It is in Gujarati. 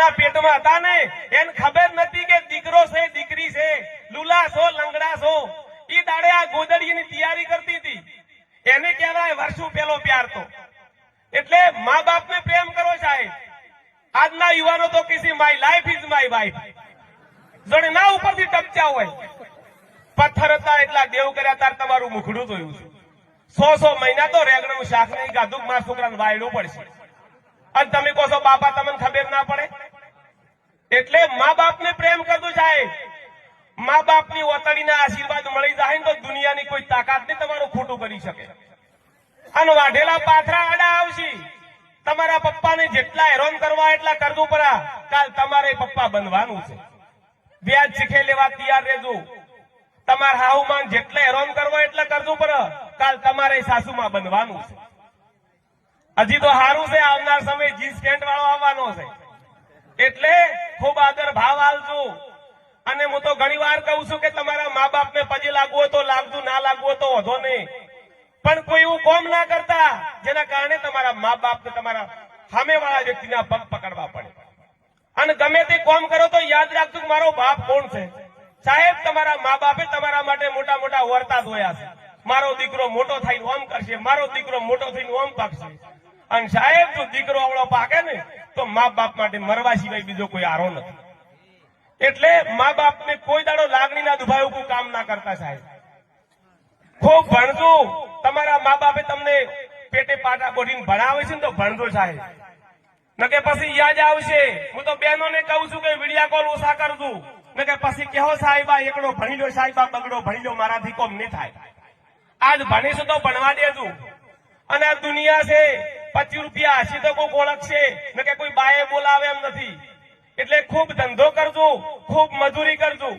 માના પેટમાં હતા ને એને ખબર નથી કે દીકરો છે દીકરી છે, લુલા છો લંગડા છો. ઈ દાડે આ ગોદડીની તૈયારી કરતી હતી, એને કહેવાય વર્ષો પહેલો પ્યાર. તો એટલે મા બાપને પ્રેમ કરો સાહેબ. આજના યુવાનો તો કિસી my life is my wife જોડે ના ઉપરથી ટપચ્યા હોય. પથ્થર હતા એટલા દેવ કર્યા તાર તમારું મુખડું જોયું છે. 100 મહિના તો રેગણનું શાક નહીં ગાધું, મારા છોકરાને વાયડું પડશે. અને તમે કહો છો બાપા તમને ખબર ના પડે. એટલે મા બાપને પ્રેમ કરતું સાહેબ. મા બાપની ઓતડીના આશીર્વાદ મળી જાય ને તો દુનિયાની કોઈ તાકાત નહીં તમારું ખોટું કરી શકે. અને વાઢેલા પાથરા આડા આવશે. તમારા પપ્પાને જેટલા હેરાન કરવા એટલા કરવું પડે. કાલ તમારે પપ્પા બનવાનું છે. વ્યાજ શીખે લેવા તૈયાર રહેજો. તમારા હાહુમાન જેટલા હેરાન કરવા એટલા કરવું પડે. કાલ તમારે સાસુમાં બનવાનું છે. હજી તો સારું છે આવનાર સમય જીન્સ પેન્ટ વાળો આવવાનો છે. એટલે ખૂબ આદર ભાવ આલજો. અને હું તો ઘણી વાર કહું છું કે તમારા મા બાપને પગે લાગવું હોય તો લાગતું, ના લાગવું હોય તો વધો નહીં. પણ કોઈ એવું કોમ ના કરતા જેના કારણે તમારા મા બાપને તમારા સામેવાળા વ્યક્તિના પગ પકડવા પડે. અને ગમે તે કોમ કરો તો યાદ રાખજો કે મારો બાપ કોણ છે. સાહેબ તમારા મા બાપે તમારા માટે મોટા મોટા વર્તા ધોયા છે. મારો દીકરો મોટો થઈને ઓમ કરશે, મારો દીકરો મોટો થઈને ઓમ પાકશે. અને સાહેબ જો દીકરો આવડો પાકે ને તો મા બાપ માટે મરવા સિવાય બીજો કોઈ આરો નથી. એટલે મા બાપને કોઈ દાડો લાગણીના દુભાયું કામ ના કરતા સાહેબ. ખૂબ ભણજો. તમારા મા બાપે તમને પેટે પાટા બોડીને ભણાવે છે ને તો ભણજો સાહેબ. નકે પછી યાદ આવશે. હું તો બહેનોને કહું છું કે વિડિયા કોલ ઓછા કરજો. નકે પછી કહો સાહેબા એકડો ભણી લો, સાહેબા બગડો ભણી લો, મારાથી કોમ નહીં થાય. આજ ભણીશું તો ભણવા દેજો. અને આ દુનિયા છે 25 રૂપિયા હશે તો કોઈ ઓળખશે, નકે કોઈ બાએ બોલાવે એમ નથી. એટલે ખૂબ ધંધો કરજો, ખૂબ મજૂરી કરજો.